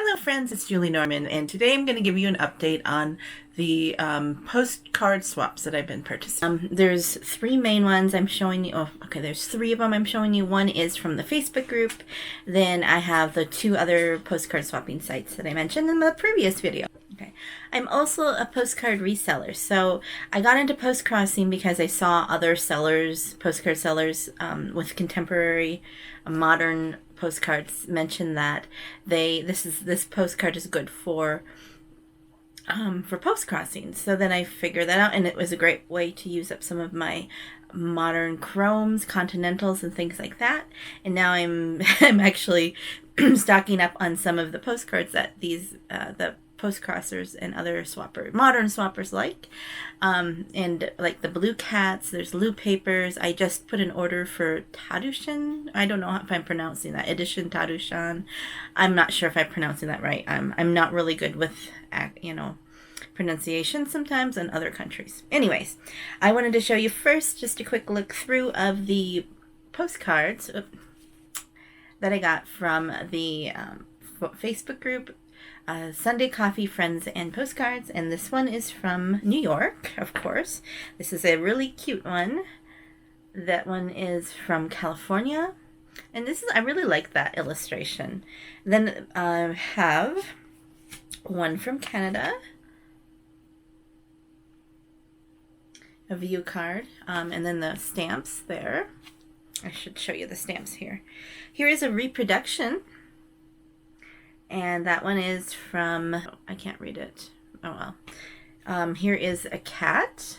Hello friends, it's Julie Norman, and today I'm going to give you an update on the postcard swaps that I've been purchasing. There's three main ones I'm showing you. Oh, okay, there's three of them I'm showing you. One is from the Facebook group. Then I have the two other postcard swapping sites that I mentioned in the previous video. Okay, I'm also a postcard reseller. So I got into post crossing because I saw other sellers, postcard sellers with contemporary, modern postcards mention that this postcard is good for post crossing. So then I figured that out, and it was a great way to use up some of my modern chromes, continentals, and things like that. And now I'm actually stocking up on some of the postcards that the post crossers and other modern swappers like, and like the blue cats. There's loop papers. I just put an order for Tadushan. I don't know if I'm pronouncing that, edition Tadushan. I'm not sure if I'm pronouncing that right. I'm not really good with pronunciation sometimes in other countries. Anyways, I wanted to show you first just a quick look through of the postcards that I got from the Facebook group, Sunday Coffee, Friends, and Postcards. And this one is from New York, of course. This is a really cute one. That one is from California. And I really like that illustration. Then I have one from Canada. A view card. And then the stamps there. I should show you the stamps here. Here is a reproduction. And that one is from, I can't read it. Oh well. Here is a cat.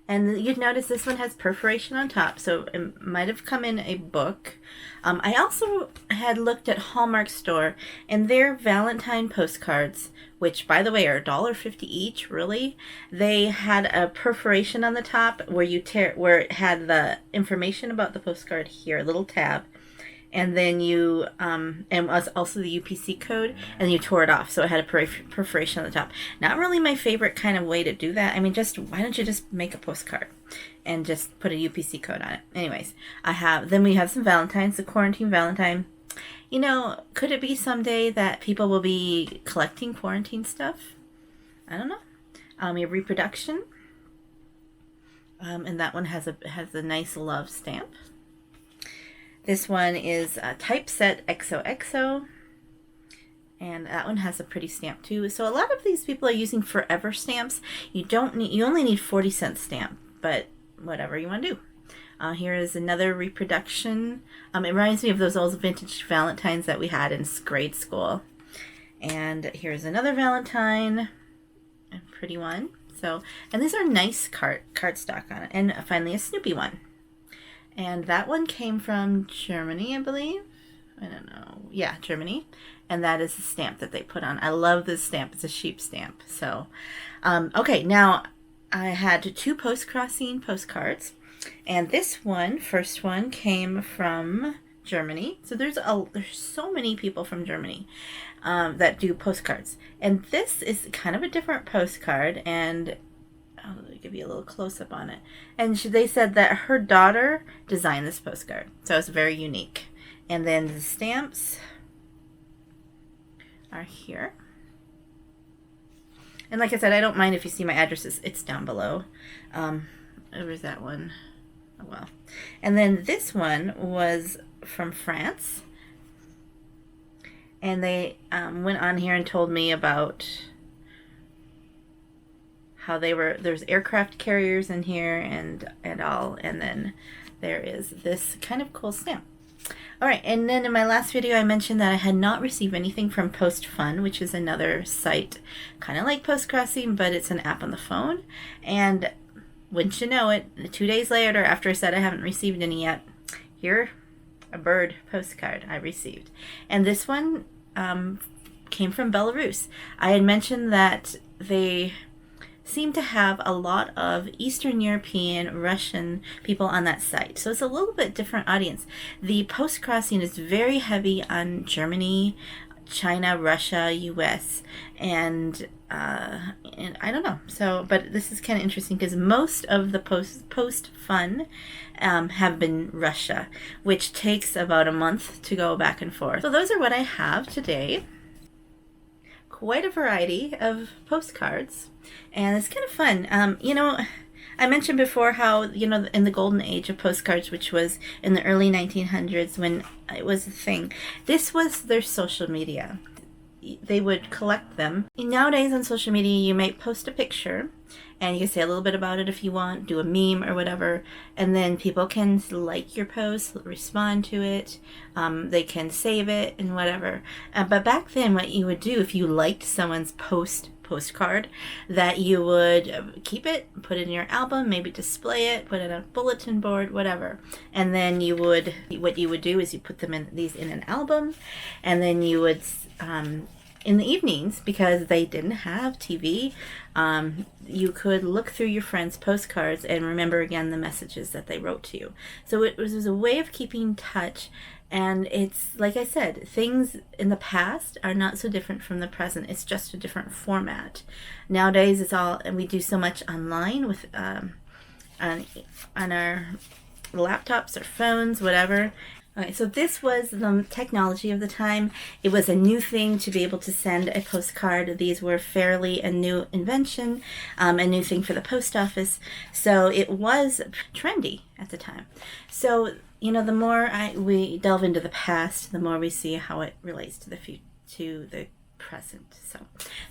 And you'd notice this one has perforation on top, so it might have come in a book. I also had looked at Hallmark Store, and their Valentine postcards, which by the way are $1.50 each, really, they had a perforation on the top where where it had the information about the postcard here, a little tab. And then you, and was also the UPC code, and you tore it off, so it had a perforation on the top. Not really my favorite kind of way to do that. I mean, why don't you just make a postcard and just put a UPC code on it? Anyways, then we have some Valentines, the Quarantine Valentine. You know, could it be someday that people will be collecting quarantine stuff? I don't know. Your reproduction, and that one has a nice love stamp. This one is Typeset XOXO, and that one has a pretty stamp too. So a lot of these people are using forever stamps. You only need 40-cent stamp, but whatever you want to do. Here is another reproduction. It reminds me of those old vintage Valentines that we had in grade school. And here's another Valentine, a pretty one. So, and these are nice cardstock on it. And finally a Snoopy one. And that one came from Germany, I believe. I don't know. Yeah, Germany. And that is the stamp that they put on. I love this stamp. It's a sheep stamp. So, okay, now I had two post-crossing postcards. And this first one, came from Germany. So there's so many people from Germany that do postcards. And this is kind of a different postcard, and I'll give you a little close-up on it. And they said that her daughter designed this postcard. So it's very unique. And then the stamps are here. And like I said, I don't mind if you see my addresses. It's down below. Where's that one? Oh, well. And then this one was from France. And they went on here and told me about how there's aircraft carriers in here and all, and then there is this kind of cool stamp. All right, and then in my last video I mentioned that I had not received anything from PostFun, which is another site kind of like Post Crossing, but it's an app on the phone. And wouldn't you know it, 2 days later, after I said I haven't received any yet, here, a bird postcard I received. And this one came from Belarus. I had mentioned that they seem to have a lot of Eastern European, Russian people on that site. So it's a little bit different audience. The post-crossing is very heavy on Germany, China, Russia, US, and I don't know. So, but this is kind of interesting because most of the post fun have been Russia, which takes about a month to go back and forth. So those are what I have today. quite a variety of postcards, and it's kind of fun. I mentioned before how, in the golden age of postcards, which was in the early 1900s when it was a thing, this was their social media. They would collect them. Nowadays on social media, you might post a picture and you can say a little bit about it if you want, do a meme or whatever, and then people can like your post, respond to it, they can save it and whatever. But back then, what you would do if you liked someone's postcard, that you would keep it, put it in your album, maybe display it, put it on a bulletin board, whatever. And then what you would do is you put them in an album, and then you would, in the evenings, because they didn't have TV, you could look through your friends' postcards and remember again the messages that they wrote to you. So it was a way of keeping in touch. And it's, like I said, things in the past are not so different from the present. It's just a different format. Nowadays, and we do so much online with on our laptops or phones, whatever. Okay, so this was the technology of the time. It was a new thing to be able to send a postcard. These were fairly a new invention, a new thing for the post office. So it was trendy at the time. So, the more we delve into the past, the more we see how it relates to the present. So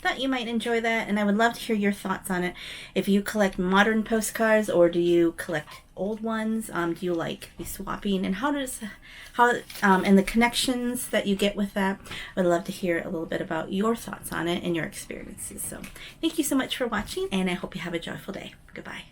thought you might enjoy that, and I would love to hear your thoughts on it. If you collect modern postcards, or do you collect old ones? Do you like the swapping, and how and the connections that you get with that? I would love to hear a little bit about your thoughts on it and your experiences. So thank you so much for watching, and I hope you have a joyful day. Goodbye.